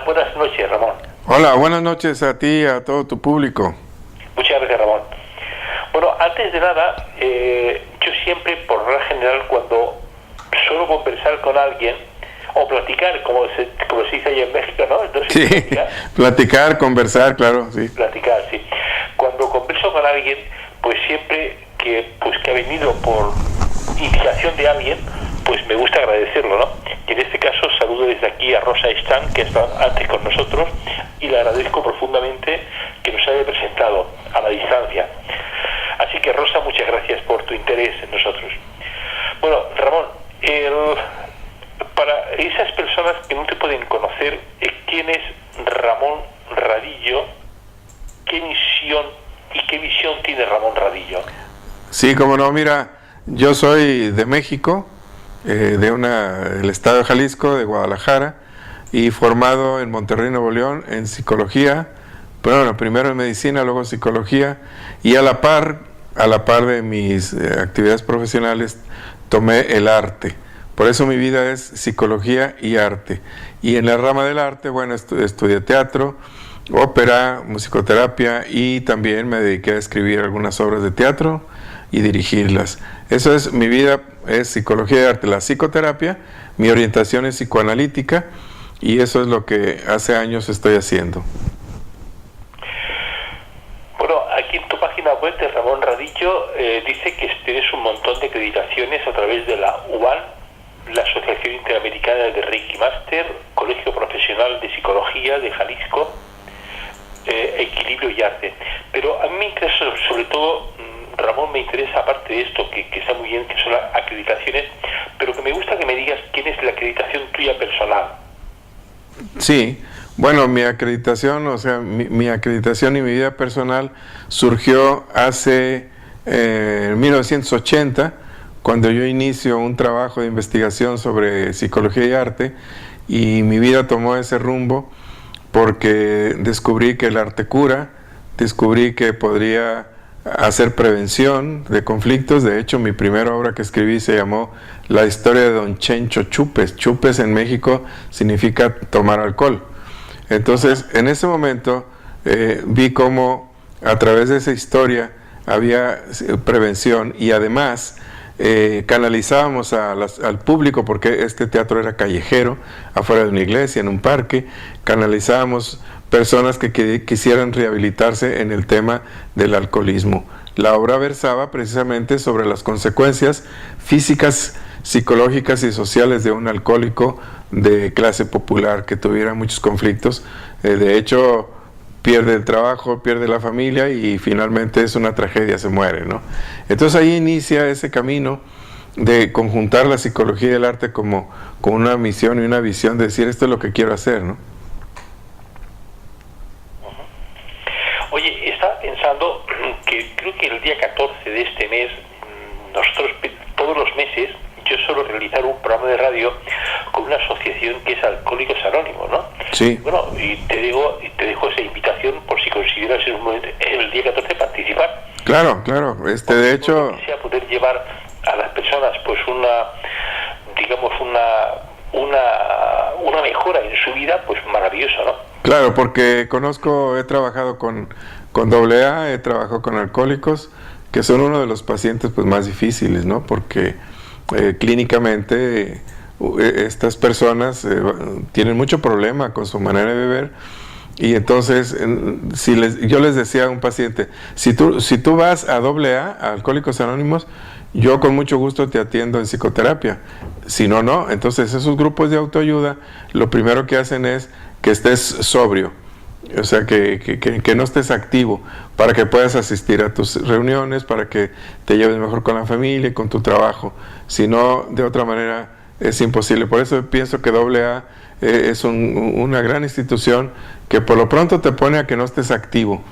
buenas noches, Ramón. Hola, buenas noches a ti y a todo tu público. Muchas gracias, Ramón. Bueno, antes de nada, yo siempre, por regla general, cuando suelo conversar con alguien, o platicar, como se dice allá en México, ¿no? Entonces, Sí, platicar, conversar, claro, sí. Platicar, sí. Cuando converso con alguien, pues siempre que ha venido por indicación de alguien, pues me gusta agradecerlo, ¿no? Y en este caso saludo desde aquí a Rosa Stan, que está antes con nosotros, y le agradezco profundamente que nos haya presentado a la distancia. Así que, Rosa, muchas gracias por tu interés en nosotros. Bueno, Ramón, para esas personas que no te pueden conocer, ¿quién es Ramón Radillo? ¿Qué misión y qué visión tiene Ramón Radillo? Sí, como no, mira, yo soy de México, del estado de Jalisco, de Guadalajara, y formado en Monterrey, Nuevo León, en psicología, pero bueno, primero en medicina, luego psicología, y a la par de mis actividades profesionales, tomé el arte. Por eso mi vida es psicología y arte. Y en la rama del arte, bueno, estudié teatro, ópera, musicoterapia, y también me dediqué a escribir algunas obras de teatro y dirigirlas. Eso es mi vida, es psicología y arte. La psicoterapia, mi orientación es psicoanalítica, y eso es lo que hace años estoy haciendo. Bueno, aquí en tu página web de Ramón Radillo dice que tienes un montón de acreditaciones a través de la UBAN, la Asociación Interamericana de Reiki Master, Colegio Profesional de Psicología de Jalisco, Equilibrio y Arte. Pero a mí me interesa, sobre todo, Ramón, me interesa, aparte de esto, que está muy bien, que son las acreditaciones, pero que me gusta que me digas quién es la acreditación tuya personal. Sí, bueno, mi acreditación, o sea, mi acreditación y mi vida personal surgió hace 1980, cuando yo inicio un trabajo de investigación sobre psicología y arte, y mi vida tomó ese rumbo porque descubrí que el arte cura, descubrí que podría hacer prevención de conflictos. De hecho, mi primera obra que escribí se llamó La historia de Don Chencho Chupes. Chupes en México significa tomar alcohol. Entonces, en ese momento vi cómo a través de esa historia había prevención, y además canalizábamos al público, porque este teatro era callejero, afuera de una iglesia, en un parque. Canalizábamos personas que quisieran rehabilitarse en el tema del alcoholismo. La obra versaba precisamente sobre las consecuencias físicas, psicológicas y sociales de un alcohólico de clase popular que tuviera muchos conflictos. De hecho, pierde el trabajo, pierde la familia, y finalmente es una tragedia, se muere, ¿no? Entonces ahí inicia ese camino de conjuntar la psicología y el arte como una misión y una visión de decir, esto es lo que quiero hacer, ¿no? Oye, estaba pensando que creo que el día 14 de este mes, nosotros todos los meses, yo suelo realizar un programa de radio con una asociación que es Alcohólicos Anónimos, ¿no? Sí. Bueno, y te dejo esa invitación por si consideras en un momento, el día 14 participar. Claro, de hecho... Sea poder llevar a las personas pues una mejora en su vida, pues maravillosa, ¿no? Claro, porque he trabajado con AA, he trabajado con alcohólicos, que son uno de los pacientes pues más difíciles, ¿no? Porque clínicamente estas personas tienen mucho problema con su manera de beber, y entonces yo les decía a un paciente, si tú vas a AA, a Alcohólicos Anónimos, yo con mucho gusto te atiendo en psicoterapia. Si no, no. Entonces esos grupos de autoayuda lo primero que hacen es que estés sobrio, o sea, que no estés activo, para que puedas asistir a tus reuniones, para que te lleves mejor con la familia y con tu trabajo. Si no, de otra manera es imposible. Por eso pienso que AA es una gran institución que por lo pronto te pone a que no estés activo.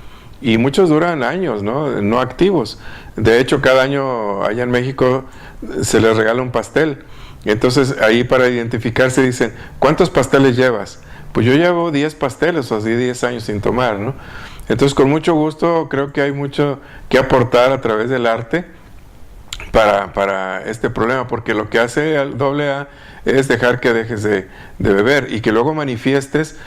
Y muchos duran años, no activos. De hecho, cada año allá en México se les regala un pastel. Entonces ahí, para identificarse, dicen, ¿cuántos pasteles llevas? Pues yo llevo 10 pasteles, o así 10 años sin tomar, ¿no? Entonces, con mucho gusto, creo que hay mucho que aportar a través del arte para este problema, porque lo que hace el AA es dejar que dejes de beber y que luego manifiestes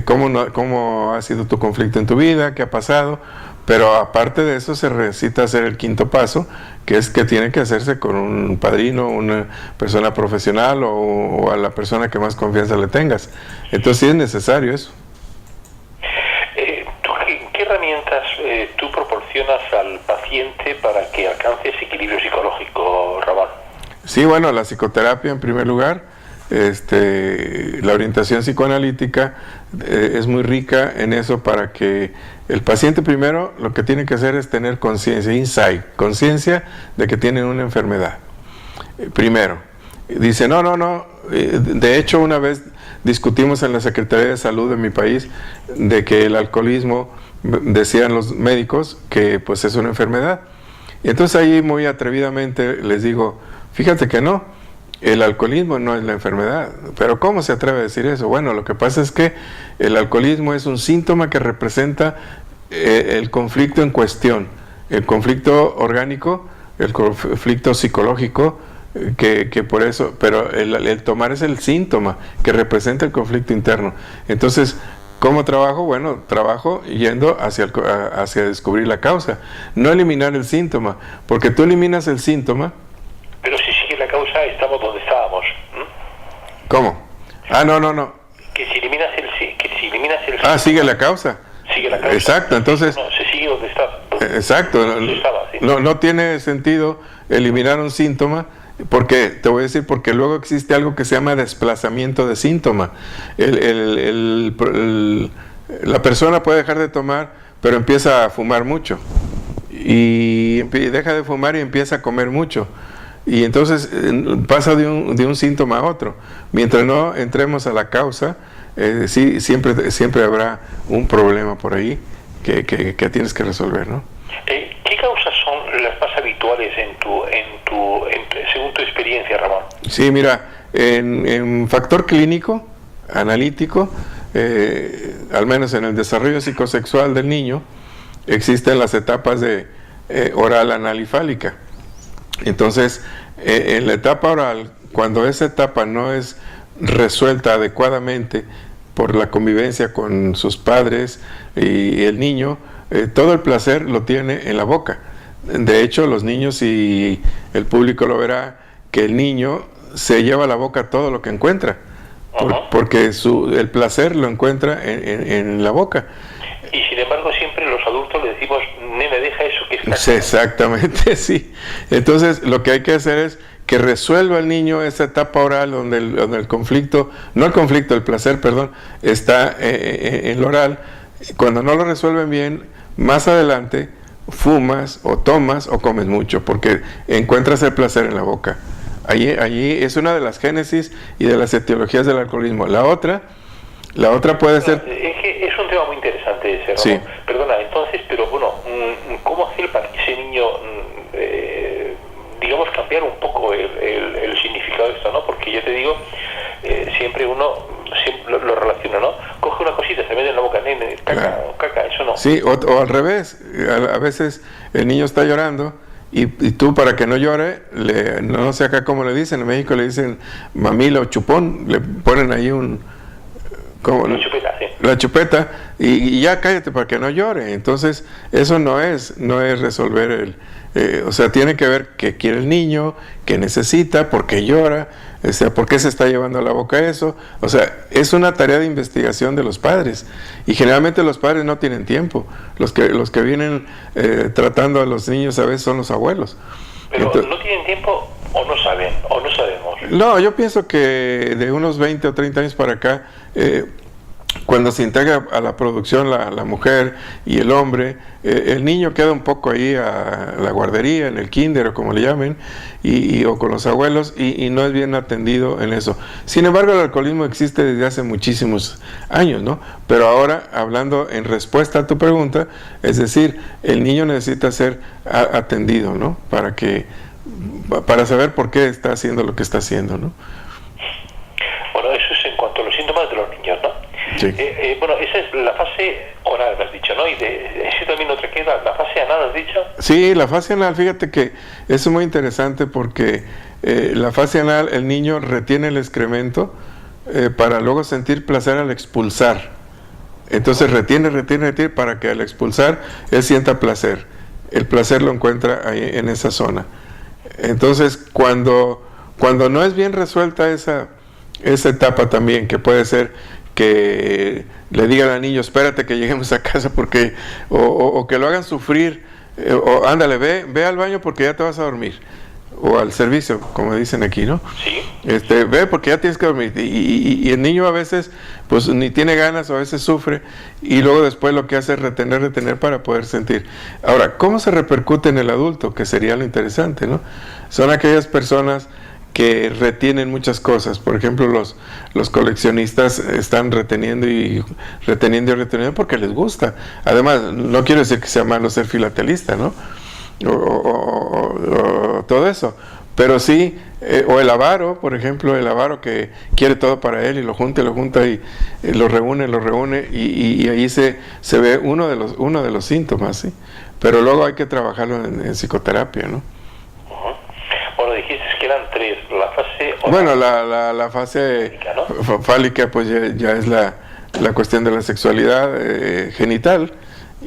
cómo ha sido tu conflicto en tu vida, qué ha pasado. Pero aparte de eso se necesita hacer el quinto paso, que es que tiene que hacerse con un padrino, una persona profesional o a la persona que más confianza le tengas. Entonces sí es necesario eso. ¿Qué herramientas tú proporcionas al paciente para que alcance ese equilibrio psicológico, Ramón? Sí, bueno, la psicoterapia en primer lugar, la orientación psicoanalítica es muy rica en eso para que el paciente primero lo que tiene que hacer es tener conciencia, insight, conciencia de que tiene una enfermedad. Primero, dice, no, de hecho una vez discutimos en la Secretaría de Salud de mi país de que el alcoholismo, decían los médicos, que pues es una enfermedad. Y entonces ahí muy atrevidamente les digo, fíjate que no, el alcoholismo no es la enfermedad. ¿Pero cómo se atreve a decir eso? Bueno, lo que pasa es que el alcoholismo es un síntoma que representa el conflicto en cuestión, el conflicto orgánico, el conflicto psicológico, que por eso, pero el tomar es el síntoma que representa el conflicto interno. Entonces, ¿cómo trabajo? Bueno, trabajo yendo hacia descubrir la causa, no eliminar el síntoma, porque tú eliminas el síntoma. Pero si sigue la causa, estamos donde estábamos. ¿Cómo? No. Que si eliminas el síntoma, sigue la causa. Sigue la causa. Exacto, entonces. No, se sigue donde está. Exacto. Donde estaba, sí. No tiene sentido eliminar un síntoma. Porque, te voy a decir, porque luego existe algo que se llama desplazamiento de síntoma. La persona puede dejar de tomar, pero empieza a fumar mucho. Y deja de fumar y empieza a comer mucho. Y entonces pasa de un síntoma a otro. Mientras no entremos a la causa, sí, siempre habrá un problema por ahí que tienes que resolver, ¿no? ¿Qué causas son las más habituales según tu experiencia, Ramón? Sí, mira, en factor clínico, analítico, al menos en el desarrollo psicosexual del niño, existen las etapas de oral, anal y fálica. Entonces, en la etapa oral, cuando esa etapa no es resuelta adecuadamente por la convivencia con sus padres y el niño, todo el placer lo tiene en la boca. De hecho, los niños, y el público lo verá, que el niño se lleva a la boca todo lo que encuentra, porque el placer lo encuentra en la boca. Y sin embargo siempre los adultos le decimos, nene, deja eso que está. Sí, exactamente, sí. Entonces lo que hay que hacer es que resuelva el niño esa etapa oral donde el conflicto, el placer, perdón, está en lo oral. Cuando no lo resuelven bien, más adelante fumas o tomas o comes mucho, porque encuentras el placer en la boca. Allí es una de las génesis y de las etiologías del alcoholismo. La otra puede ser... Es que es un tema muy interesante ese, Ramón. Sí. Perdona, entonces, pero bueno, ¿cómo hacer para que ese niño, digamos, cambiar un poco el significado de esto, ¿no? Porque yo te digo, siempre uno lo relaciona, ¿no? Coge una cosita, se mete en la boca, nene, caca, eso no. Sí, o al revés, a veces el niño está llorando y tú, para que no llore, no sé acá cómo le dicen, en México le dicen mamila o chupón, le ponen ahí la chupeta, sí. La chupeta, y ya cállate para que no llore. Entonces eso no es resolver o sea, tiene que ver qué quiere el niño, qué necesita, por qué llora, o sea, por qué se está llevando a la boca eso. O sea, es una tarea de investigación de los padres, y generalmente los padres no tienen tiempo. Los que vienen tratando a los niños a veces son los abuelos. Pero entonces, ¿no tienen tiempo o no saben, o no sabemos? No, yo pienso que de unos 20 o 30 años para acá, cuando se integra a la producción la mujer y el hombre, el niño queda un poco ahí a la guardería, en el kinder o como le llamen, o con los abuelos, y no es bien atendido en eso. Sin embargo, el alcoholismo existe desde hace muchísimos años, ¿no? Pero ahora, hablando en respuesta a tu pregunta, es decir, el niño necesita ser atendido, ¿no? Para saber por qué está haciendo lo que está haciendo, ¿no? Bueno, eso es en cuanto a los síntomas de los niños, ¿no? Sí. Bueno, esa es la fase oral, me has dicho, ¿no? Y ¿eso también otra que la fase anal, has dicho? Sí, la fase anal, fíjate que es muy interesante porque la fase anal, el niño retiene el excremento para luego sentir placer al expulsar. Entonces retiene para que al expulsar él sienta placer. El placer lo encuentra ahí en esa zona. Entonces cuando no es bien resuelta esa etapa también, que puede ser que le digan al niño, espérate que lleguemos a casa porque, o que lo hagan sufrir, o ándale, ve al baño porque ya te vas a dormir, o al servicio, como dicen aquí, ¿no? Sí. Ve porque ya tienes que dormir, y el niño a veces pues ni tiene ganas, o a veces sufre, y luego después lo que hace es retener para poder sentir. Ahora, ¿cómo se repercute en el adulto? Que sería lo interesante, ¿no? Son aquellas personas que retienen muchas cosas. Por ejemplo, los coleccionistas están reteniendo porque les gusta. Además, no quiero decir que sea malo ser filatelista, ¿no? O todo eso. Pero sí, o el avaro, por ejemplo, el avaro que quiere todo para él y lo junta y lo reúne y ahí se ve uno de los síntomas, ¿sí? Pero luego hay que trabajarlo en psicoterapia, ¿no? Bueno, dijiste que eran tres, la fase oral. Bueno, la fase fálica, pues ya es la cuestión de la sexualidad genital,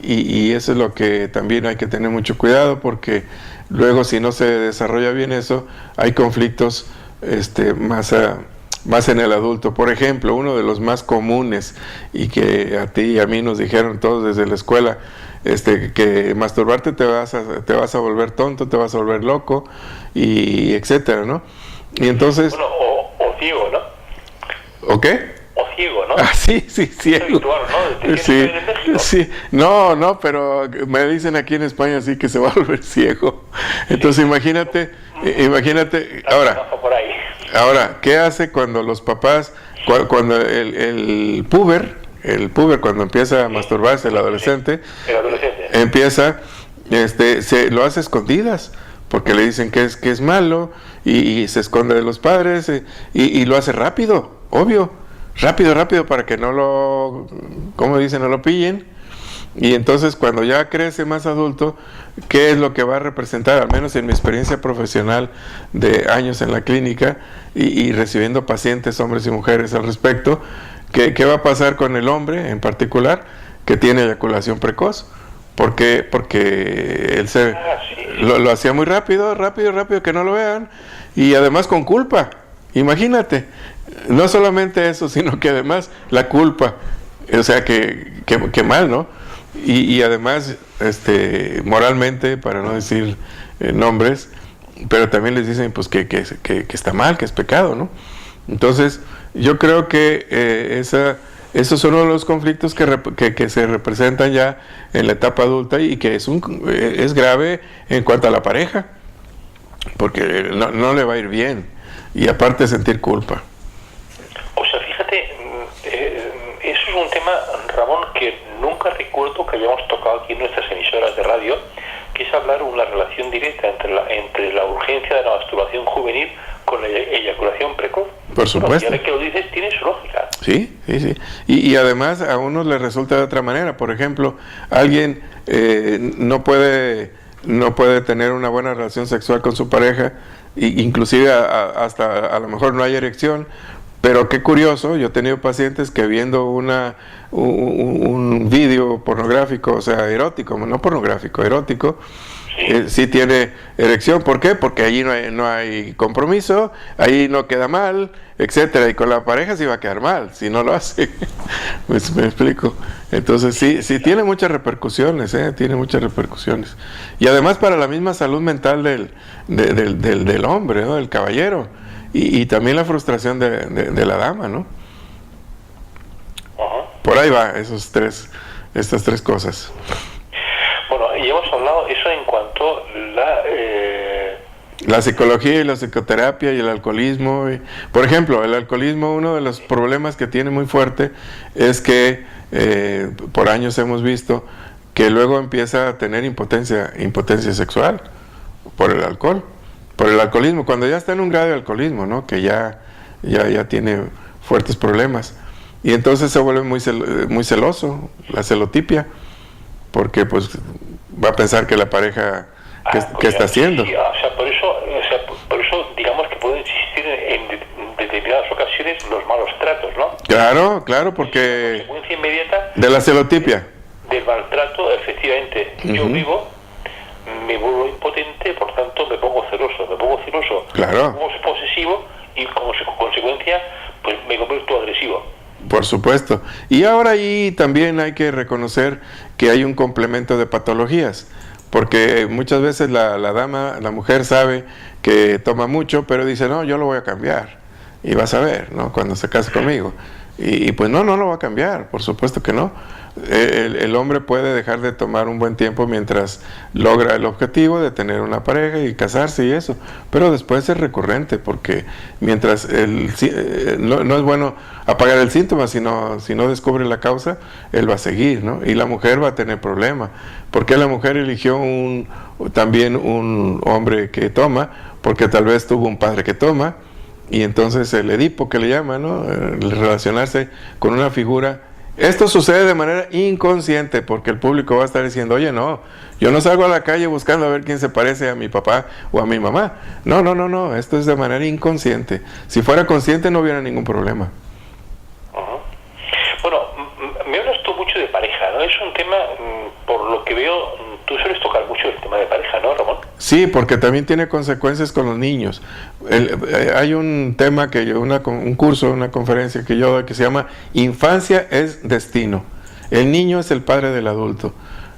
y eso es lo que también hay que tener mucho cuidado, porque luego si no se desarrolla bien eso, hay conflictos más en el adulto. Por ejemplo, uno de los más comunes, y que a ti y a mí nos dijeron todos desde la escuela, que masturbarte te vas a volver tonto, te vas a volver loco, y etcétera, ¿no? Y entonces... Bueno, o ciego, ¿no? ¿O qué? O ciego, ¿no? Ah, sí, ciego. Es habitual, ¿no? Sí. No, pero me dicen aquí en España sí que se va a volver ciego. Entonces imagínate, ahora, ¿qué hace cuando los papás, cuando el puber cuando empieza a masturbarse, el adolescente, empieza, lo hace a escondidas, porque le dicen que es malo, y se esconde de los padres, y lo hace rápido, obvio, rápido, para que no lo pillen. Y entonces cuando ya crece más adulto, ¿qué es lo que va a representar? Al menos en mi experiencia profesional de años en la clínica y recibiendo pacientes, hombres y mujeres al respecto, ¿qué va a pasar con el hombre en particular que tiene eyaculación precoz? Porque él lo hacía muy rápido, que no lo vean, y además con culpa. Imagínate, no solamente eso, sino que además la culpa, o sea que mal, ¿no? Y además, moralmente, para no decir nombres, pero también les dicen pues que está mal, que es pecado, ¿no? Entonces, yo creo que esos son uno de los conflictos que se representan ya en la etapa adulta, y que es grave en cuanto a la pareja, porque no le va a ir bien, y aparte sentir culpa. O sea, fíjate, eso es un tema, Ramón, que nunca recuerdo que hayamos tocado aquí en nuestras emisoras de radio, que es hablar una relación directa entre la urgencia de la masturbación juvenil con la eyaculación precoz. Por supuesto. Y ahora que lo dices, tiene su lógica. Sí. Y además a unos les resulta de otra manera. Por ejemplo, alguien no puede tener una buena relación sexual con su pareja, inclusive hasta a lo mejor no hay erección, pero qué curioso, yo he tenido pacientes que viendo un vídeo pornográfico, o sea, erótico, no pornográfico, erótico, sí tiene erección. ¿Por qué? Porque allí no hay compromiso, ahí no queda mal, etcétera, y con la pareja sí va a quedar mal si no lo hace. Pues me explico. Entonces sí tiene muchas repercusiones, tiene muchas repercusiones, y además para la misma salud mental del hombre, ¿no? Del caballero, y también la frustración de la dama, ¿no? Por ahí va estas tres cosas. Bueno, y hemos hablado eso en cuanto la psicología y la psicoterapia y el alcoholismo. Por ejemplo, el alcoholismo, uno de los problemas que tiene muy fuerte es que por años hemos visto que luego empieza a tener impotencia sexual por el alcohol, por el alcoholismo, cuando ya está en un grado de alcoholismo, ¿no? Que ya tiene fuertes problemas. Y entonces se vuelve muy celoso, la celotipia, porque pues va a pensar que la pareja, ¿qué está haciendo? Sí, por eso digamos que pueden existir en determinadas ocasiones los malos tratos, ¿no? Claro, porque... La consecuencia inmediata de la celotipia. Del maltrato, efectivamente. Yo vivo, me vuelvo impotente, por tanto me pongo celoso, Claro. me pongo posesivo y como consecuencia pues me convierto agresivo. Por supuesto. Y ahora ahí también hay que reconocer que hay un complemento de patologías, porque muchas veces la mujer sabe que toma mucho, pero dice, no, yo lo voy a cambiar. Y vas a ver, ¿no? Cuando se case conmigo. Y pues no lo va a cambiar, por supuesto que no. El hombre puede dejar de tomar un buen tiempo mientras logra el objetivo de tener una pareja y casarse y eso, pero después es recurrente, porque mientras no es bueno apagar el síntoma, si no descubre la causa, él va a seguir, ¿no? Y la mujer va a tener problemas, porque la mujer eligió también un hombre que toma, porque tal vez tuvo un padre que toma, y entonces el Edipo que le llama, ¿no? El relacionarse con una figura. Esto sucede de manera inconsciente, porque el público va a estar diciendo, oye, no, yo no salgo a la calle buscando a ver quién se parece a mi papá o a mi mamá. No, esto es de manera inconsciente. Si fuera consciente no hubiera ningún problema. Bueno, me hablas tú mucho de pareja, ¿no? Es un tema, por lo que veo, tú sueles tocar mucho el tema de pareja, ¿no, Ramón? Sí, porque también tiene consecuencias con los niños. Hay un tema un curso, una conferencia que yo doy que se llama Infancia es destino. El niño es el padre del adulto.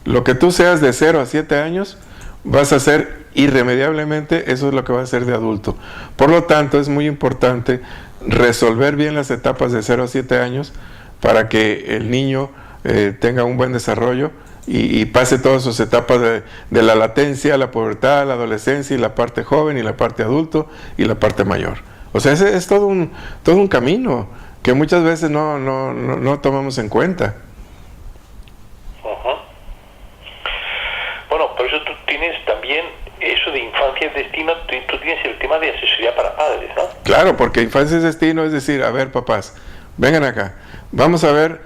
Lo que tú seas de 0 a 7 años, vas a ser irremediablemente, eso es lo que vas a ser de adulto. Por lo tanto, es muy importante resolver bien las etapas de 0 a 7 años para que el niño tenga un buen desarrollo y pase todas sus etapas de la latencia, la pubertad, la adolescencia y la parte joven y la parte adulto y la parte mayor. O sea, ese es todo un camino que muchas veces no tomamos en cuenta. Bueno, por eso tú tienes también eso de infancia es destino, tú tienes el tema de asesoría para padres, ¿no? Claro, porque infancia es destino, es decir, a ver, papás, vengan acá, vamos a ver,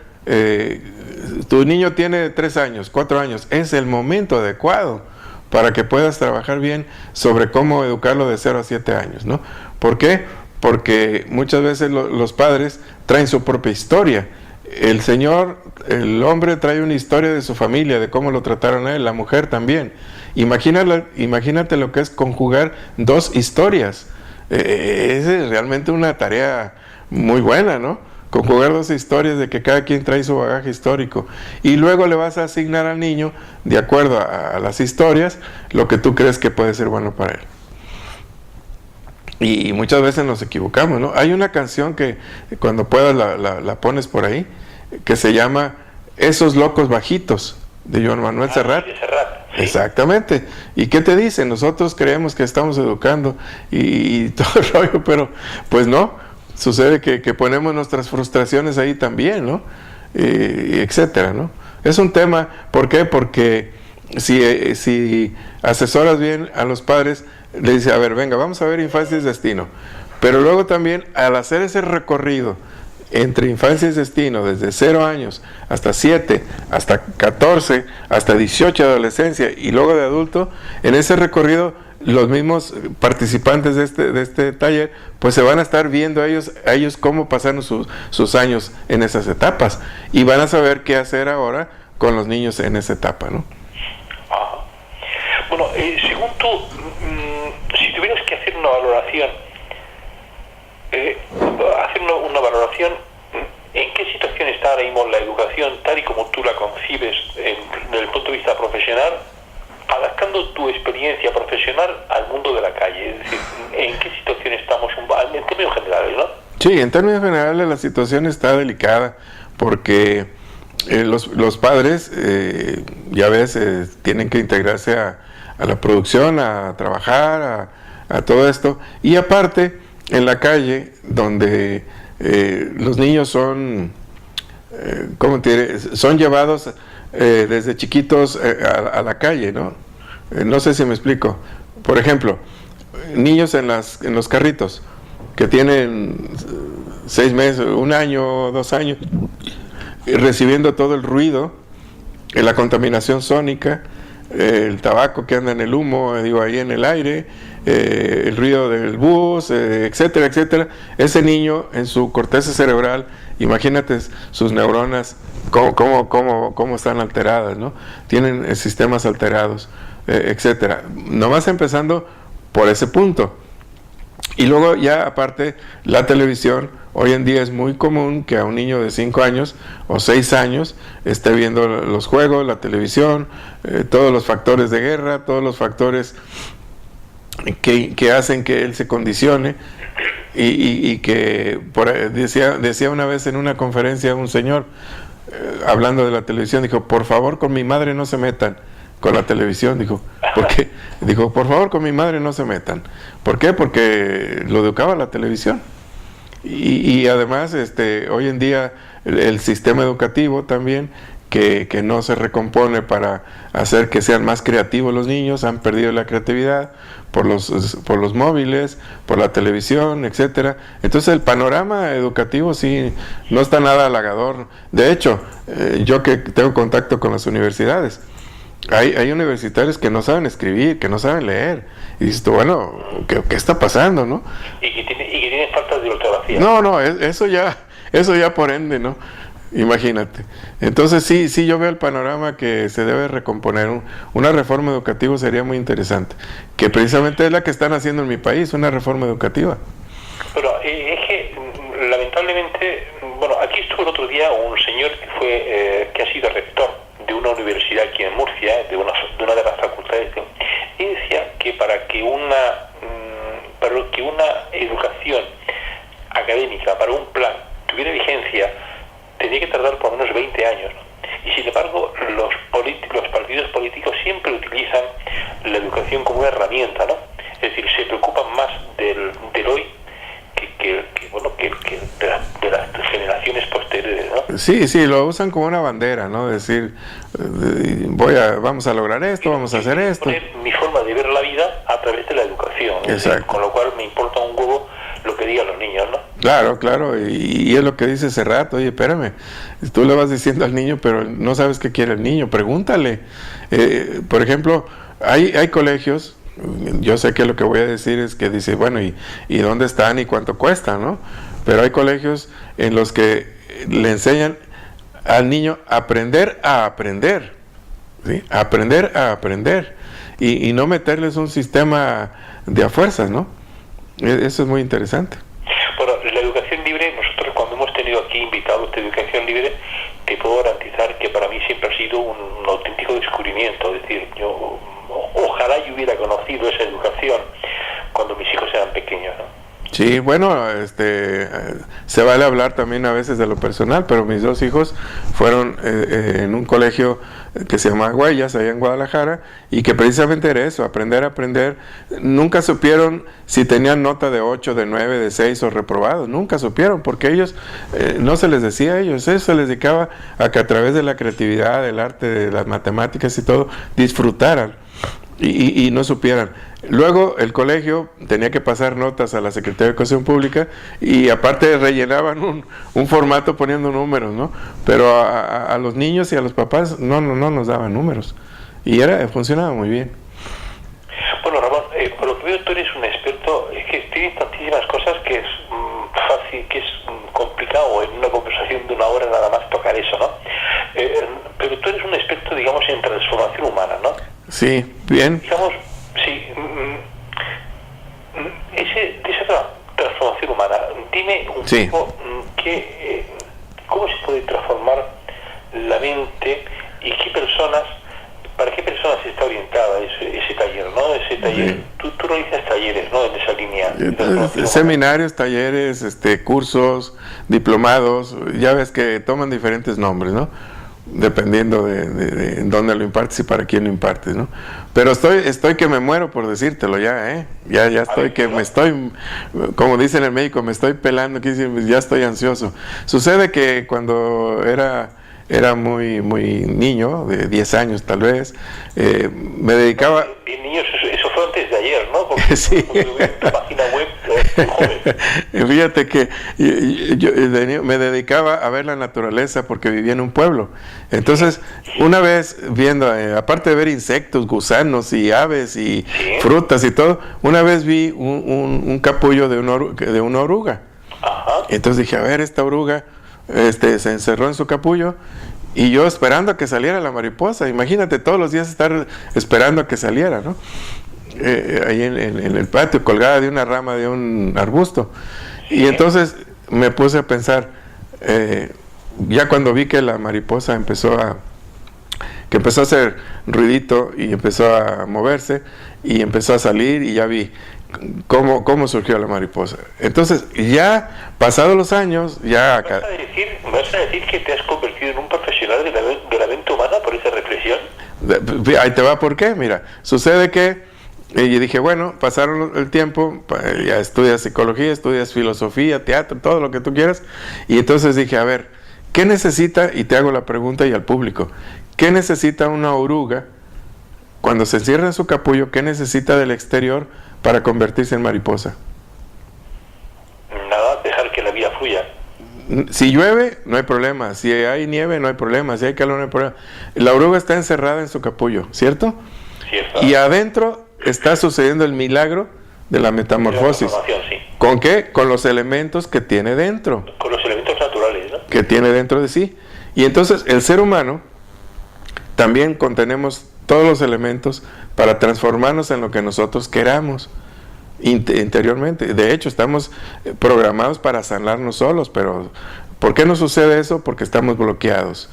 tu niño tiene 3 años, 4 años, es el momento adecuado para que puedas trabajar bien sobre cómo educarlo de 0 a 7 años, ¿no? ¿Por qué? Porque muchas veces los padres traen su propia historia. El hombre trae una historia de su familia, de cómo lo trataron a él, la mujer también. Imagínate lo que es conjugar 2 historias. Es realmente una tarea muy buena, ¿no? Conjugar 2 historias de que cada quien trae su bagaje histórico. Y luego le vas a asignar al niño, de acuerdo a las historias, lo que tú crees que puede ser bueno para él. Y muchas veces nos equivocamos, ¿no? Hay una canción que cuando puedas la pones por ahí, que se llama Esos locos bajitos, de Joan Manuel Serrat. De Serrat, sí. Exactamente. ¿Y qué te dice? Nosotros creemos que estamos educando y todo el rollo, pero pues no. Sucede que ponemos nuestras frustraciones ahí también, ¿no? Y etcétera, ¿no? Es un tema, ¿por qué? Porque si asesoras bien a los padres, le dice, a ver, venga, vamos a ver infancia es destino. Pero luego también, al hacer ese recorrido entre infancia es destino, desde 0 años hasta 7, hasta 14, hasta 18 de adolescencia y luego de adulto, en ese recorrido los mismos participantes de este taller pues se van a estar viendo a ellos cómo pasaron sus años en esas etapas y van a saber qué hacer ahora con los niños en esa etapa, ¿no? Bueno, según tú, si tuvieras que hacer una valoración, ¿en qué situación está ahora mismo la educación tal y como tú la concibes desde el punto de vista profesional, adaptando tu experiencia profesional al mundo de la calle? Es decir, ¿en qué situación estamos en términos generales, no? Sí, en términos generales la situación está delicada porque los padres, ya ves, tienen que integrarse a la producción, a trabajar, a todo esto. Y aparte, en la calle, donde los niños son llevados desde chiquitos a la calle, ¿no? No sé si me explico. Por ejemplo, niños en los carritos que tienen 6 meses, 1 año, 2 años, recibiendo todo el ruido, la contaminación sónica, el tabaco que anda en el humo, digo, ahí en el aire, el ruido del bus, etcétera, etcétera. Ese niño en su corteza cerebral, imagínate sus neuronas, cómo están alteradas, ¿no? Tienen sistemas alterados, etcétera. Nomás empezando por ese punto. Y luego ya aparte la televisión, hoy en día es muy común que a un niño de 5 años o 6 años esté viendo los juegos, la televisión, todos los factores de guerra, todos los factores que hacen que él se condicione y que decía una vez en una conferencia un señor, hablando de la televisión, dijo, por favor con mi madre no se metan con la televisión, dijo, ¿por qué? Dijo, por favor con mi madre no se metan. ¿Por qué? Porque lo educaba la televisión. Y además hoy en día el sistema educativo también que no se recompone para hacer que sean más creativos los niños, han perdido la creatividad por los móviles, por la televisión, etcétera. Entonces el panorama educativo sí no está nada halagador. De hecho, yo que tengo contacto con las universidades, hay universitarios que no saben escribir, que no saben leer. Y dices tú, bueno, ¿qué está pasando, no? Y que tienen faltas de ortografía. No, eso ya por ende, ¿no? Imagínate. Entonces sí, yo veo el panorama que se debe recomponer. Una reforma educativa sería muy interesante, que precisamente es la que están haciendo en mi país, una reforma educativa. Pero es que lamentablemente, bueno, aquí estuvo el otro día un señor que ha sido rector de una universidad aquí en Murcia, de una de las facultades, y decía que para que una educación académica, para un plan, tuviera vigencia, tenía que tardar por lo menos 20 años, ¿no? Y sin embargo, los partidos políticos siempre utilizan la educación como una herramienta, ¿no? Es decir, se preocupan más del hoy que de las generaciones posteriores, ¿no? Sí, lo usan como una bandera, ¿no? Decir, vamos a lograr esto, vamos a hacer esto. Poner mi forma de ver la vida a través de la educación, ¿no? Exacto. Con lo cual me importa un huevo lo que digan los niños, ¿no? Claro, y es lo que dice Serrat, oye, espérame, tú le vas diciendo al niño, pero no sabes qué quiere el niño, pregúntale. Por ejemplo, hay colegios, yo sé que lo que voy a decir es que dice, bueno, ¿y dónde están y cuánto cuestan, no? Pero hay colegios en los que le enseñan al niño a aprender a aprender, ¿sí? Aprender a aprender, y no meterles un sistema de a fuerzas, ¿no? Eso es muy interesante. Bueno, la educación libre, nosotros cuando hemos tenido aquí invitados de educación libre, te puedo garantizar que para mí siempre ha sido un auténtico descubrimiento. Es decir, yo ojalá yo hubiera conocido esa educación cuando mis hijos eran pequeños, ¿no? Sí, bueno, se vale hablar también a veces de lo personal, pero mis 2 hijos fueron en un colegio que se llama Huellas, allá en Guadalajara, y que precisamente era eso, aprender a aprender. Nunca supieron si tenían nota de 8, de 9, de 6 o reprobados, nunca supieron, porque ellos, no se les decía a ellos, eso se les dedicaba a que a través de la creatividad, del arte, de las matemáticas y todo, disfrutaran y no supieran. Luego el colegio tenía que pasar notas a la Secretaría de Educación Pública y aparte rellenaban un formato poniendo números, ¿no? Pero a los niños y a los papás no nos daban números y funcionaba muy bien. Bueno, Ramón, por lo que veo tú eres un experto, es que tienes tantísimas cosas que es fácil, que es complicado en una conversación de 1 hora nada más tocar eso, ¿no? Pero tú eres un experto, digamos, en transformación humana, ¿no? Sí, bien. Digamos, sí, de esa transformación humana, dime un poco cómo se puede transformar la mente y para qué personas está orientada ese taller, ¿no? Ese taller, tú realizas talleres, ¿no? En esa línea. Seminarios, talleres, cursos, diplomados, ya ves que toman diferentes nombres, ¿no? Dependiendo de dónde lo impartes y para quién lo impartes, ¿no? Pero estoy que me muero por decírtelo ya, ya estoy que me estoy, como dicen en el médico, me estoy pelando, ya estoy ansioso. Sucede que cuando era muy niño, de 10 años tal vez, me dedicaba... Bien niños, eso fue antes de ayer, ¿no? Porque Sí. En tu página web, joven. Fíjate que yo me dedicaba a ver la naturaleza porque vivía en un pueblo. Entonces, una vez viendo, aparte de ver insectos, gusanos y aves y frutas y todo, una vez vi un capullo de una oruga. Ajá. Entonces dije, a ver, esta oruga se encerró en su capullo y yo esperando a que saliera la mariposa. Imagínate todos los días estar esperando a que saliera, ¿no? Ahí en el patio, colgada de una rama de un arbusto. Y entonces me puse a pensar, ya cuando vi que la mariposa empezó a hacer ruidito y empezó a moverse y empezó a salir, y ya vi cómo surgió la mariposa. Entonces, ya pasados los años, ya... ¿Me vas a decir que te has convertido en un profesional de la mente humana por esa reflexión? Ahí te va, ¿por qué? Mira, sucede que y dije, bueno, pasaron el tiempo, ya estudias psicología, estudias filosofía, teatro, todo lo que tú quieras, y entonces dije, a ver, ¿qué necesita? Y te hago la pregunta y al público, ¿qué necesita una oruga cuando se encierra en su capullo? ¿Qué necesita del exterior para convertirse en mariposa? Nada, dejar que la vida fluya. Si llueve, no hay problema. Si hay nieve, no hay problema. Si hay calor, no hay problema. La oruga está encerrada en su capullo, ¿cierto? Cierto. Y adentro está sucediendo el milagro de la metamorfosis. Sí. ¿Con qué? Con los elementos que tiene dentro. Con los elementos naturales, ¿no? Que tiene dentro de sí. Y entonces el ser humano también contenemos todos los elementos para transformarnos en lo que nosotros queramos interiormente. De hecho, estamos programados para sanarnos solos, pero ¿por qué no sucede eso? Porque estamos bloqueados.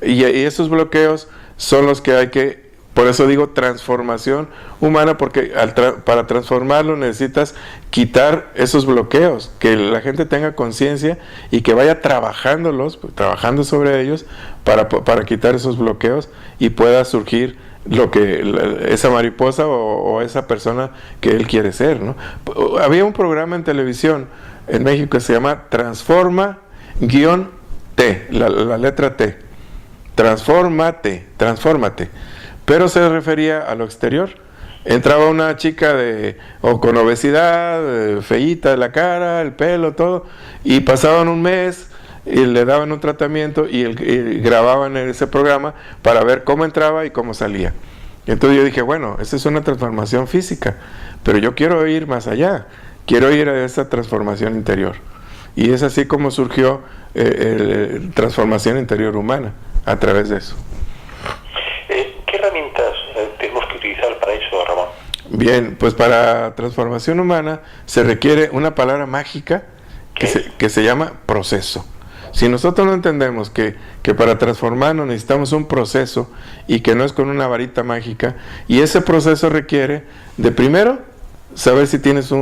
Y esos bloqueos son los que hay que... Por eso digo transformación humana, porque para transformarlo necesitas quitar esos bloqueos, que la gente tenga conciencia y que vaya trabajando sobre ellos para quitar esos bloqueos y pueda surgir esa mariposa o esa persona que él quiere ser, ¿no? Había un programa en televisión en México que se llama Transforma-T, la letra T. Transfórmate. Pero se refería a lo exterior. Entraba una chica con obesidad, feíta de la cara, el pelo, todo, y pasaban un mes y le daban un tratamiento y grababan ese programa para ver cómo entraba y cómo salía. Entonces yo dije, bueno, esa es una transformación física, pero yo quiero ir más allá, quiero ir a esa transformación interior. Y es así como surgió transformación interior humana, a través de eso. ¿Qué herramientas tenemos que utilizar para eso, Ramón? Bien, pues para transformación humana se requiere una palabra mágica que se llama proceso. Si nosotros no entendemos que para transformarnos necesitamos un proceso y que no es con una varita mágica, y ese proceso requiere de primero saber si tienes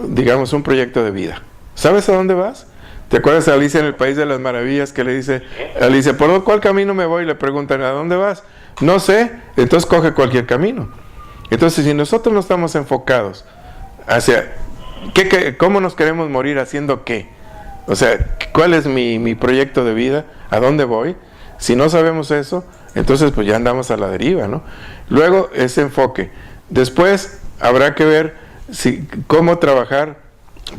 digamos un proyecto de vida. ¿Sabes a dónde vas? ¿Te acuerdas de Alicia en el País de las Maravillas que le dice, Alicia, ¿por cuál camino me voy? Le preguntan, ¿a dónde vas? No sé, entonces coge cualquier camino. Entonces, si nosotros no estamos enfocados hacia cómo nos queremos morir, haciendo qué, o sea, ¿cuál es mi proyecto de vida? ¿A dónde voy? Si no sabemos eso, entonces pues ya andamos a la deriva, ¿no? Luego, ese enfoque. Después, habrá que ver cómo trabajar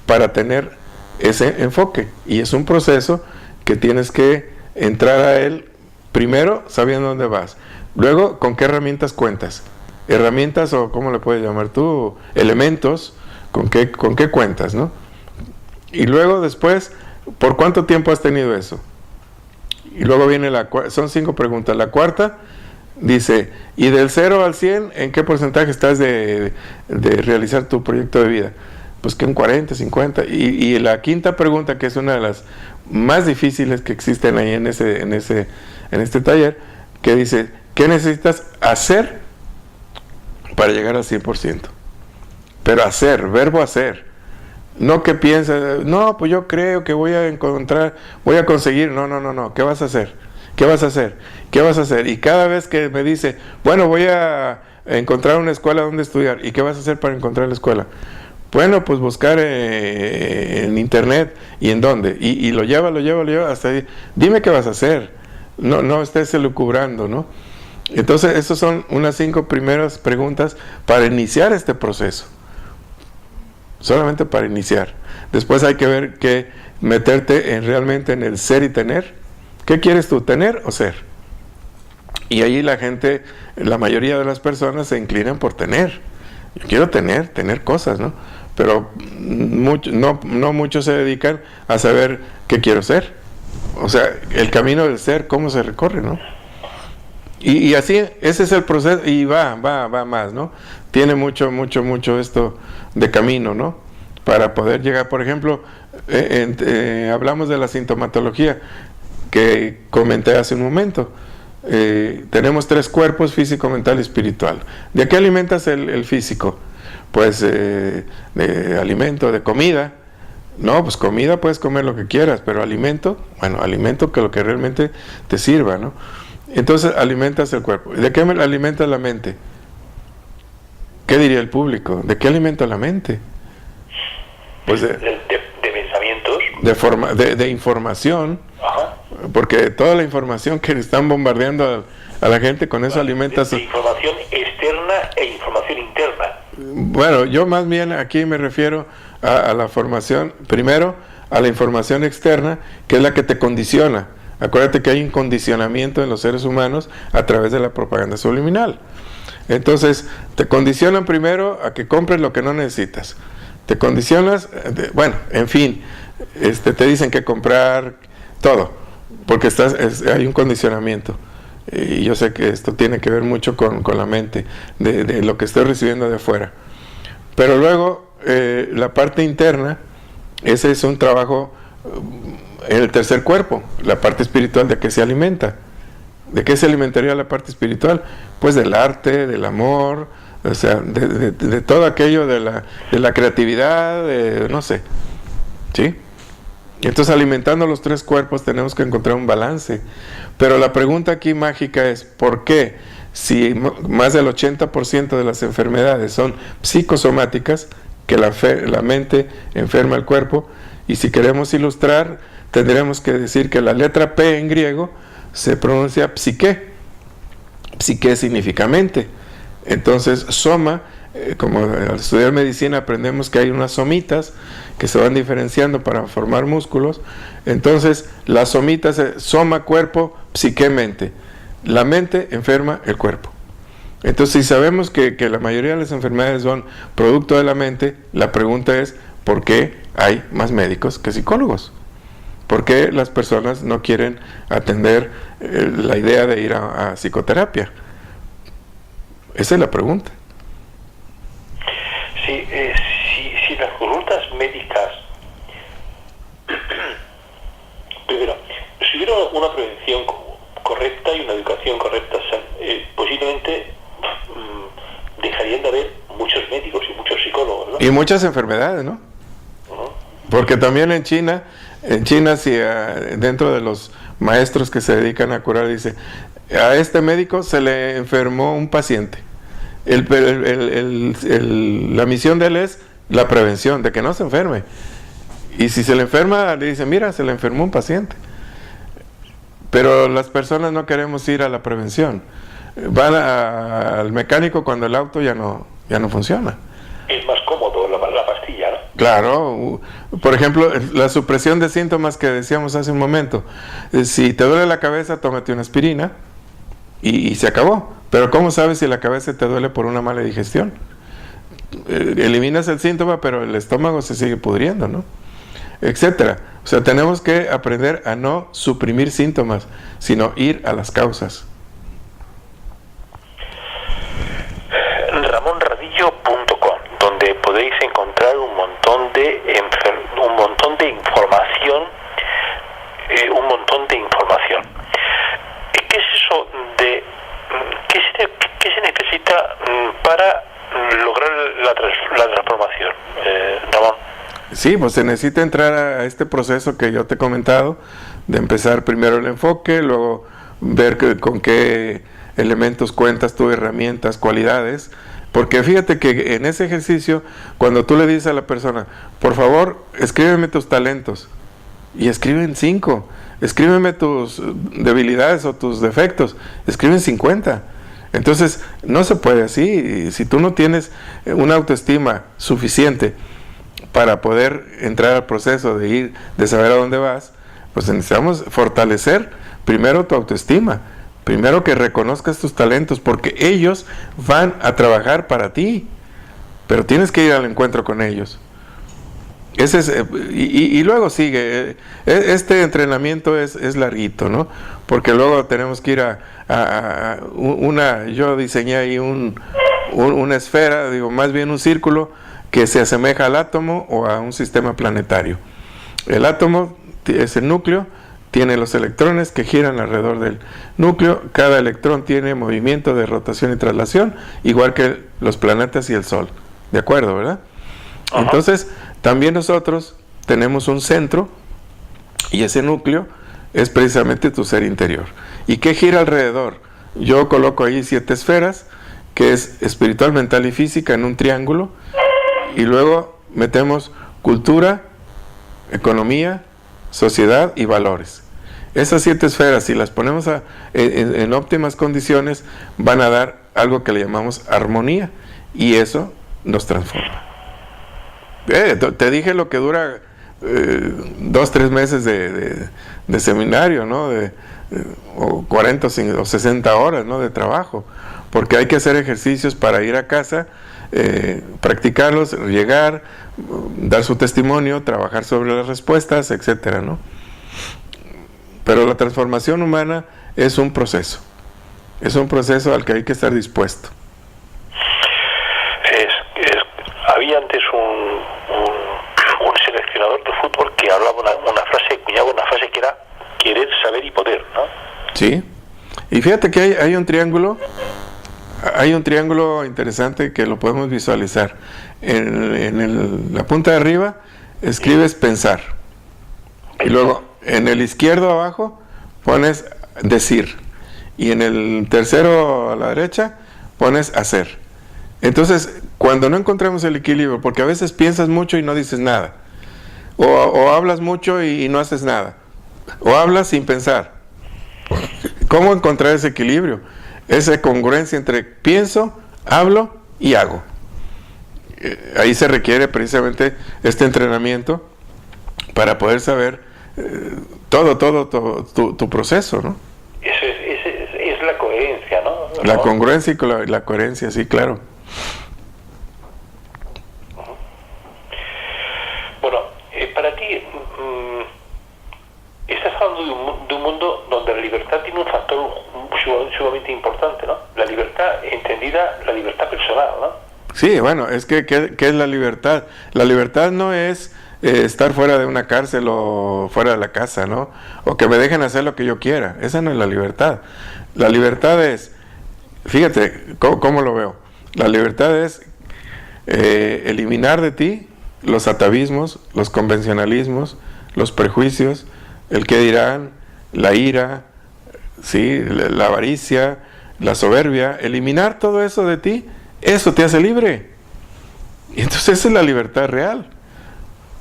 para tener ese enfoque, y es un proceso que tienes que entrar a él primero sabiendo dónde vas, luego con qué herramientas cuentas, herramientas o cómo le puedes llamar tú, elementos, con qué cuentas, ¿no? Y luego después, ¿por cuánto tiempo has tenido eso? Y luego viene son 5 preguntas. La cuarta dice, y del 0 al 100, ¿en qué porcentaje estás de realizar tu proyecto de vida? Pues que un 40, 50. Y la quinta pregunta, que es una de las más difíciles que existen ahí en este taller, que dice, ¿qué necesitas hacer para llegar al 100%? Pero hacer, verbo hacer. No que pienses, no, pues yo creo que voy a conseguir. No. ¿Qué vas a hacer? ¿Qué vas a hacer? ¿Qué vas a hacer? Y cada vez que me dice, bueno, voy a encontrar una escuela donde estudiar. ¿Y qué vas a hacer para encontrar la escuela? Bueno, pues buscar en internet. ¿Y en dónde? Y lo lleva hasta ahí. Dime qué vas a hacer. No estés elucubrando, ¿no? Entonces, estas son unas 5 primeras preguntas para iniciar este proceso. Solamente para iniciar. Después hay que ver que meterte realmente en el ser y tener. ¿Qué quieres tú, tener o ser? Y ahí la gente, la mayoría de las personas se inclinan por tener. Yo quiero tener cosas, ¿no? Pero no muchos se dedican a saber qué quiero ser. O sea, el camino del ser, cómo se recorre, ¿no? Y así, ese es el proceso, y va más, ¿no? Tiene mucho esto de camino, ¿no? Para poder llegar, por ejemplo, hablamos de la sintomatología que comenté hace un momento. Tenemos 3 cuerpos: físico, mental y espiritual. ¿De qué alimentas el físico? Pues de alimento, de comida. No, pues comida puedes comer lo que quieras, pero alimento, bueno, alimento que lo que realmente te sirva, ¿no? Entonces alimentas el cuerpo. ¿De qué alimentas la mente? ¿Qué diría el público? ¿De qué alimenta la mente? Pues de pensamientos. De información. Ajá. Porque toda la información que están bombardeando a la gente, con eso alimentas... De información externa e información interna. Bueno, yo más bien aquí me refiero a la formación, primero a la información externa, que es la que te condiciona. Acuérdate que hay un condicionamiento en los seres humanos a través de la propaganda subliminal. Entonces, te condicionan primero a que compres lo que no necesitas. Te condicionas, bueno, en fin, te dicen que comprar todo, porque hay un condicionamiento. Y yo sé que esto tiene que ver mucho con la mente, de lo que estoy recibiendo de afuera. Pero luego, la parte interna, ese es un trabajo en el tercer cuerpo, la parte espiritual. ¿De qué se alimenta? ¿De qué se alimentaría la parte espiritual? Pues del arte, del amor, o sea, de todo aquello de la creatividad, no sé, ¿sí? Y entonces, alimentando los 3 cuerpos tenemos que encontrar un balance. Pero la pregunta aquí mágica es, ¿por qué? Si más del 80% de las enfermedades son psicosomáticas, que la mente enferma el cuerpo, y si queremos ilustrar, tendremos que decir que la letra P en griego se pronuncia psique. Psique significa mente. Entonces, soma, como al estudiar medicina aprendemos que hay unas somitas que se van diferenciando para formar músculos. Entonces, las somitas, soma cuerpo, psique mente. La mente enferma el cuerpo. Entonces, si sabemos que la mayoría de las enfermedades son producto de la mente, la pregunta es, ¿por qué hay más médicos que psicólogos? ¿Por qué las personas no quieren atender la idea de ir a psicoterapia? Esa es la pregunta. Sí, si las consultas médicas, primero, si hubiera una prevención correcta y una educación correcta, posiblemente dejarían de haber muchos médicos y muchos psicólogos, ¿no? Y muchas enfermedades, ¿no? Uh-huh. Porque también en China si dentro de los maestros que se dedican a curar, dice, a este médico se le enfermó un paciente. La misión de él es la prevención, de que no se enferme. Y si se le enferma, le dicen, mira, se le enfermó un paciente. Pero las personas no queremos ir a la prevención. Van al mecánico cuando el auto ya no funciona. Es más cómodo la pastilla, ¿no? Claro. Por ejemplo, la supresión de síntomas que decíamos hace un momento. Si te duele la cabeza, tómate una aspirina y se acabó. Pero ¿cómo sabes si la cabeza te duele por una mala digestión? Eliminas el síntoma, pero el estómago se sigue pudriendo, ¿no? Etcétera. O sea, tenemos que aprender a no suprimir síntomas, sino ir a las causas. RamonRadillo.com, donde podéis encontrar un montón de información, ¿Qué es eso de qué se necesita para lograr la transformación, Ramón? Sí, pues se necesita entrar a este proceso que yo te he comentado, de empezar primero el enfoque, luego ver con qué elementos cuentas tú, herramientas, cualidades, porque fíjate que en ese ejercicio, cuando tú le dices a la persona, por favor, escríbeme tus talentos, y escriben 5, escríbeme tus debilidades o tus defectos, escriben 50, Entonces, no se puede así. Si tú no tienes una autoestima suficiente para poder entrar al proceso de saber a dónde vas, pues necesitamos fortalecer primero tu autoestima, primero que reconozcas tus talentos, porque ellos van a trabajar para ti, pero tienes que ir al encuentro con ellos. Ese es, y luego sigue, este entrenamiento es larguito, ¿no? Porque luego tenemos que ir yo diseñé ahí una esfera, digo, más bien un círculo que se asemeja al átomo o a un sistema planetario. El átomo es el núcleo, tiene los electrones que giran alrededor del núcleo, cada electrón tiene movimiento de rotación y traslación, igual que los planetas y el Sol, ¿de acuerdo, verdad? Ajá. Entonces, también nosotros tenemos un centro, y ese núcleo es precisamente tu ser interior. ¿Y qué gira alrededor? Yo coloco ahí 7 esferas, que es espiritual, mental y física en un triángulo, y luego metemos cultura, economía, sociedad y valores. Esas 7 esferas, si las ponemos en óptimas condiciones, van a dar algo que le llamamos armonía, y eso nos transforma. Te dije lo que dura 2-3 meses de seminario, ¿no? O 40 o 60 horas, ¿no? De trabajo, porque hay que hacer ejercicios para ir a casa, practicarlos, llegar, dar su testimonio, trabajar sobre las respuestas, etcétera, ¿no? Pero la transformación humana es un proceso al que hay que estar dispuesto. Había antes un seleccionador de fútbol que hablaba cuñaba una frase que era querer, saber y poder, ¿no? Sí, y fíjate que hay un triángulo interesante que lo podemos visualizar. En la punta de arriba escribes pensar, y luego en el izquierdo abajo pones decir, y en el tercero a la derecha pones hacer. Entonces, cuando no encontramos el equilibrio, porque a veces piensas mucho y no dices nada, o hablas mucho y no haces nada, o hablas sin pensar, ¿cómo encontrar ese equilibrio? Esa congruencia entre pienso, hablo y hago. Ahí se requiere precisamente este entrenamiento para poder saber todo tu proceso, ¿no? Es la coherencia, ¿no? La congruencia y la coherencia, sí, claro. Bueno, para ti, estás hablando de un mundo donde la libertad tiene un factor sumamente importante, ¿no? La libertad entendida, la libertad personal, ¿no? Sí, bueno, es que ¿qué es la libertad? La libertad no es estar fuera de una cárcel o fuera de la casa, ¿no? O que me dejen hacer lo que yo quiera. Esa no es la libertad. La libertad es, fíjate, ¿cómo lo veo? La libertad es eliminar de ti los atavismos, los convencionalismos, los prejuicios, el qué dirán, la ira, ¿sí? La avaricia, la soberbia. Eliminar todo eso de ti, eso te hace libre. Y entonces esa es la libertad real.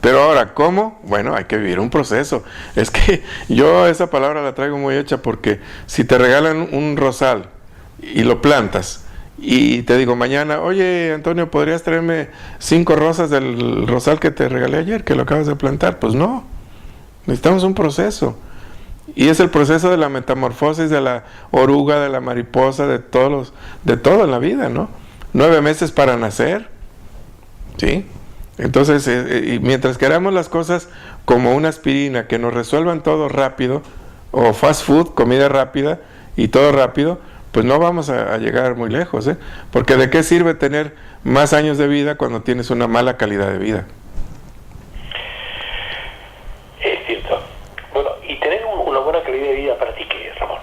Pero ahora, ¿cómo? Bueno, hay que vivir un proceso. Es que yo esa palabra la traigo muy hecha, porque si te regalan un rosal y lo plantas, y te digo mañana, oye, Antonio, ¿podrías traerme 5 rosas del rosal que te regalé ayer, que lo acabas de plantar? Pues no, necesitamos un proceso. Y es el proceso de la metamorfosis, de la oruga, de la mariposa, de todo en la vida, ¿no? 9 meses para nacer, ¿sí? Entonces, y mientras queramos las cosas como una aspirina, que nos resuelvan todo rápido, o fast food, comida rápida, y todo rápido, pues no vamos a llegar muy lejos, ¿eh? Porque ¿de qué sirve tener más años de vida cuando tienes una mala calidad de vida? Es cierto. Bueno, y tener una buena calidad de vida, ¿para ti qué es, Ramón?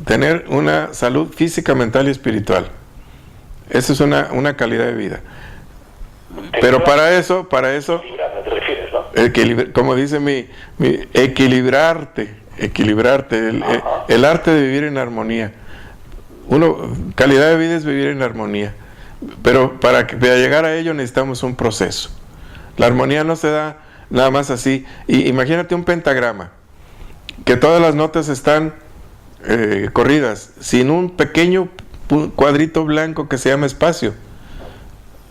Tener una salud física, mental y espiritual. Esa es una calidad de vida. Pero para eso ¿te refieres, no? Como dice equilibrarte, el arte de vivir en armonía. Calidad de vida es vivir en armonía, pero para llegar a ello necesitamos un proceso. La armonía no se da nada más así. Imagínate un pentagrama, que todas las notas están corridas, sin un pequeño cuadrito blanco que se llama espacio.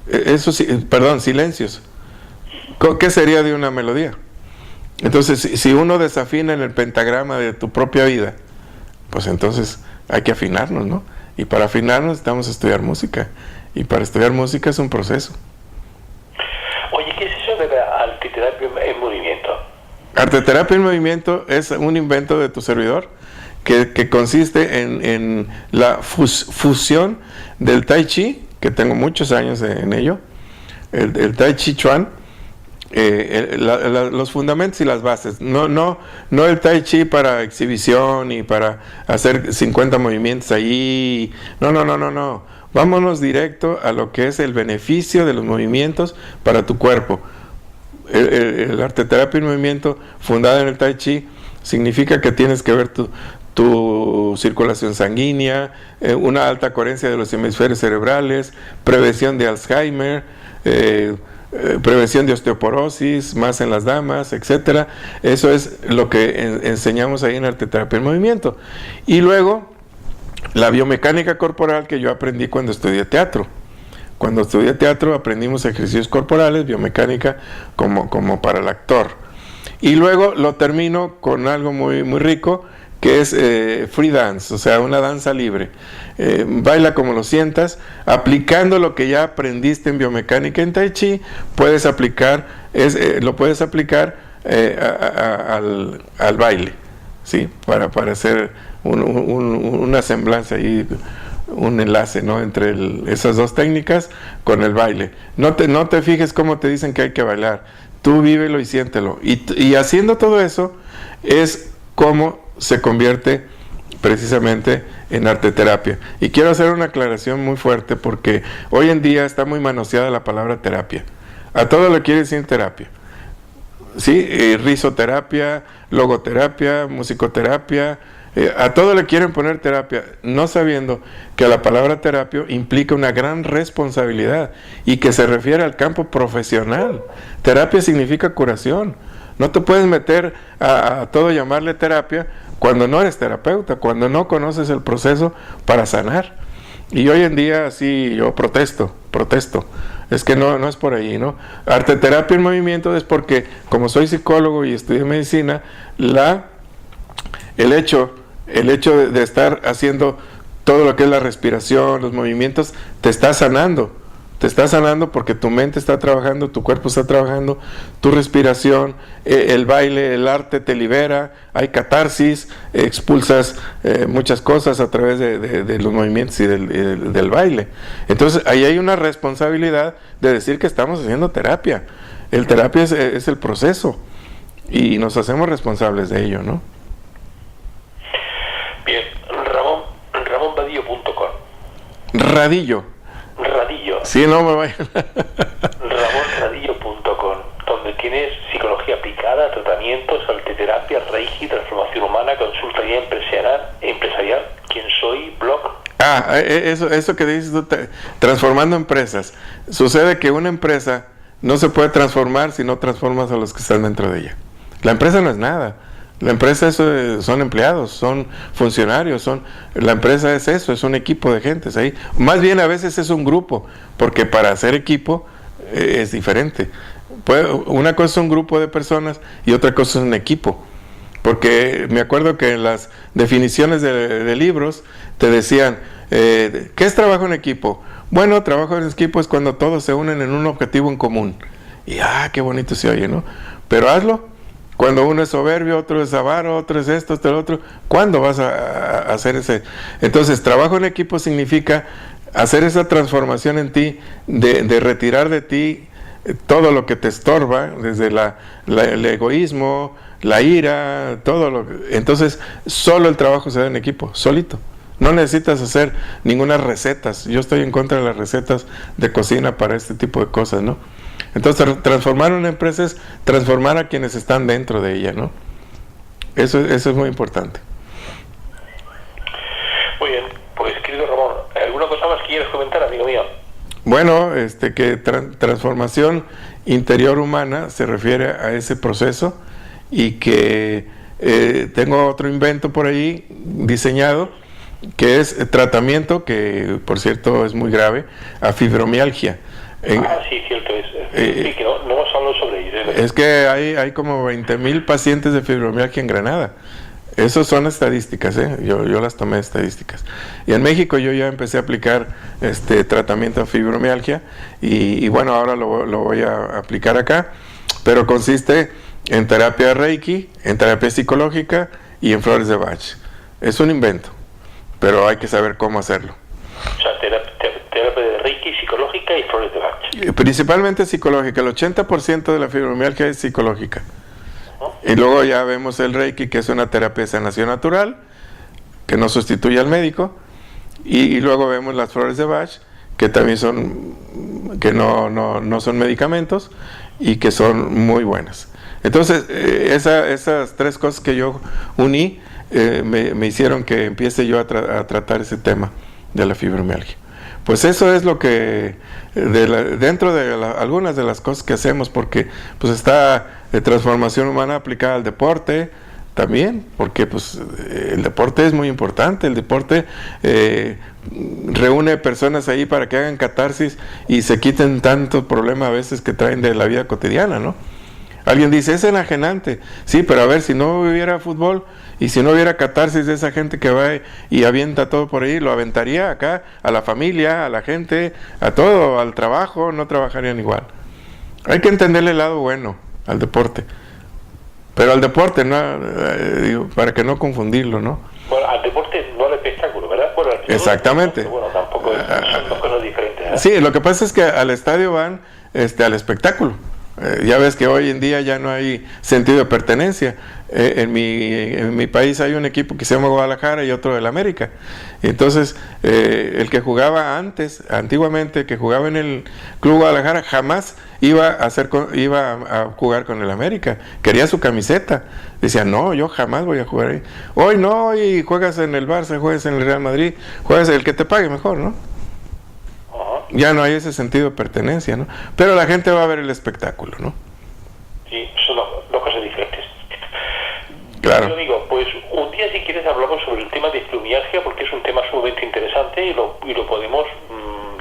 Eso sí, perdón, silencios. ¿Qué sería de una melodía? Entonces, si uno desafina en el pentagrama de tu propia vida, pues entonces hay que afinarnos, ¿no? Y para afinarnos necesitamos estudiar música. Y para estudiar música es un proceso. Oye, ¿qué es eso de la arteterapia en movimiento? Arteterapia en movimiento es un invento de tu servidor que consiste en la fusión del Tai Chi, que tengo muchos años en ello, el Tai Chi Chuan, los fundamentos y las bases, no el Tai Chi para exhibición y para hacer 50 movimientos ahí, no, vámonos directo a lo que es el beneficio de los movimientos para tu cuerpo. El arteterapia en movimiento fundada en el Tai Chi significa que tienes que ver tu circulación sanguínea, una alta coherencia de los hemisferios cerebrales, prevención de Alzheimer, prevención de osteoporosis, más en las damas, etcétera. Eso es lo que enseñamos ahí en arteterapia en movimiento. Y luego, la biomecánica corporal que yo aprendí cuando estudié teatro. Cuando estudié teatro aprendimos ejercicios corporales, biomecánica como para el actor. Y luego lo termino con algo muy, muy rico, que es free dance, o sea, una danza libre. Baila como lo sientas, aplicando lo que ya aprendiste en biomecánica en Tai Chi, puedes aplicar, lo puedes aplicar al baile, ¿sí? Para hacer una semblanza ahí, un enlace, ¿no? Entre esas dos técnicas con el baile. No te fijes cómo te dicen que hay que bailar, tú vívelo y siéntelo. Y haciendo todo eso es como se convierte precisamente en arteterapia. Y quiero hacer una aclaración muy fuerte porque hoy en día está muy manoseada la palabra terapia. A todo le quiere decir terapia. ¿Sí? Risoterapia, logoterapia, musicoterapia, a todo le quieren poner terapia, no sabiendo que la palabra terapia implica una gran responsabilidad y que se refiere al campo profesional. Terapia significa curación. No te puedes meter a todo llamarle terapia cuando no eres terapeuta, cuando no conoces el proceso para sanar. Y hoy en día sí yo protesto. Es que no es por ahí, ¿no? Arteterapia en movimiento es porque, como soy psicólogo y estudié medicina, el hecho de estar haciendo todo lo que es la respiración, los movimientos, te está sanando. Te está sanando porque tu mente está trabajando, tu cuerpo está trabajando, tu respiración, el baile, el arte te libera, hay catarsis, expulsas muchas cosas a través de los movimientos y del baile. Entonces ahí hay una responsabilidad de decir que estamos haciendo terapia. El terapia es el proceso y nos hacemos responsables de ello, ¿no? Bien, ramonvadillo.com. Radillo. Sí, no me vaya. ramonradillo.com, donde tienes psicología aplicada, tratamientos, arteterapia, reiki, transformación humana, consultoría empresarial, quién soy, blog. Eso que dices tú, transformando empresas. Sucede que una empresa no se puede transformar si no transformas a los que están dentro de ella. La empresa no es nada. La empresa son empleados, son funcionarios, la empresa es eso, es un equipo de gentes ahí. Más bien a veces es un grupo, porque para hacer equipo es diferente. Una cosa es un grupo de personas y otra cosa es un equipo. Porque me acuerdo que en las definiciones de libros te decían, ¿qué es trabajo en equipo? Bueno, trabajo en equipo es cuando todos se unen en un objetivo en común. Y qué bonito se oye, ¿no? Pero hazlo. Cuando uno es soberbio, otro es avaro, otro es esto, otro es lo otro, ¿cuándo vas a hacer ese? Entonces, trabajo en equipo significa hacer esa transformación en ti, de retirar de ti todo lo que te estorba, desde el egoísmo, la ira, entonces, solo el trabajo se da en equipo, solito. No necesitas hacer ninguna recetas. Yo estoy en contra de las recetas de cocina para este tipo de cosas, ¿no? Entonces, transformar una empresa es transformar a quienes están dentro de ella, ¿no? Eso es muy importante. Muy bien, pues querido Ramón, ¿alguna cosa más que quieres comentar, amigo mío? Bueno, que transformación interior humana se refiere a ese proceso y que tengo otro invento por ahí diseñado, que es tratamiento, que por cierto es muy grave, a fibromialgia. Sí, cierto es. Sí, que no hemos hablado sobre ello. Es que hay como 20,000 pacientes de fibromialgia en Granada. Esas son estadísticas, yo las tomé estadísticas. Y en México yo ya empecé a aplicar tratamiento a fibromialgia y bueno, ahora lo voy a aplicar acá, pero consiste en terapia Reiki, en terapia psicológica y en flores de Bach. Es un invento, pero hay que saber cómo hacerlo. O sea, terapia de Reiki, psicológica y flores de Bach. Principalmente psicológica, el 80% de la fibromialgia es psicológica. Y luego ya vemos el Reiki, que es una terapia de sanación natural, que no sustituye al médico. Y luego vemos las flores de Bach, que también que no son medicamentos y que son muy buenas. Entonces, esas tres cosas que yo uní me hicieron que empiece yo a tratar ese tema de la fibromialgia. Pues eso es lo que dentro de algunas de las cosas que hacemos, porque pues está transformación humana aplicada al deporte también, porque pues el deporte es muy importante. El deporte reúne personas ahí para que hagan catarsis y se quiten tantos problemas a veces que traen de la vida cotidiana, ¿no? Alguien dice, es enajenante. Sí, pero a ver, si no hubiera fútbol y si no hubiera catarsis de esa gente que va y avienta todo por ahí, lo aventaría acá a la familia, a la gente, a todo, al trabajo, no trabajarían igual. Hay que entenderle el lado bueno al deporte. Pero al deporte, no, digo, para que no confundirlo, ¿no? Bueno, al deporte no al espectáculo, ¿verdad? Bueno, exactamente. Bueno, tampoco son dos cosas diferentes, ¿eh? Sí, lo que pasa es que al estadio van al espectáculo. Ya ves que hoy en día ya no hay sentido de pertenencia. En mi país hay un equipo que se llama Guadalajara y otro del América. Entonces, el que jugaba antiguamente, que jugaba en el Club Guadalajara, jamás iba a jugar con el América. Quería su camiseta. Decía, no, yo jamás voy a jugar ahí. Hoy no, y juegas en el Barça, juegas en el Real Madrid, juegas el que te pague mejor, ¿no? Ya no hay ese sentido de pertenencia, ¿no? Pero la gente va a ver el espectáculo, ¿no? Sí, son dos cosas diferentes. Claro. Yo digo, pues un día si quieres hablamos sobre el tema de fibromialgia, porque es un tema sumamente interesante y lo podemos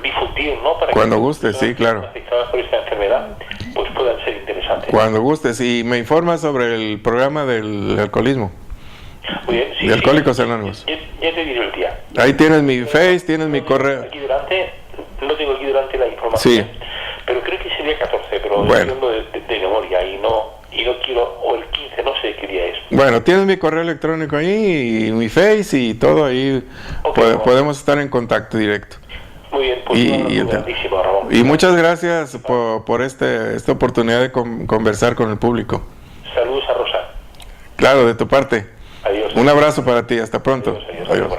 difundir, ¿no? Para cuando que gustes, sí, claro. afectadas por esta enfermedad, pues puedan ser interesantes. Cuando gustes, y me informas sobre el programa del alcoholismo. Muy bien, sí. De Alcohólicos Anónimos. Ya te diré el día. Ahí tienes mi Face, tienes mi correo. No tengo aquí delante la información, sí, pero creo que sería 14, pero bueno, estoy de memoria y no quiero, o el 15, no sé qué día es. Bueno, tienes mi correo electrónico ahí y mi Face y todo ahí, okay, podemos estar en contacto directo. Muy bien, pues grandísimo, Ramón. Y muchas gracias por esta oportunidad de conversar con el público. Saludos a Rosa. Claro, de tu parte. Adiós. Un abrazo para ti, hasta pronto. Adiós.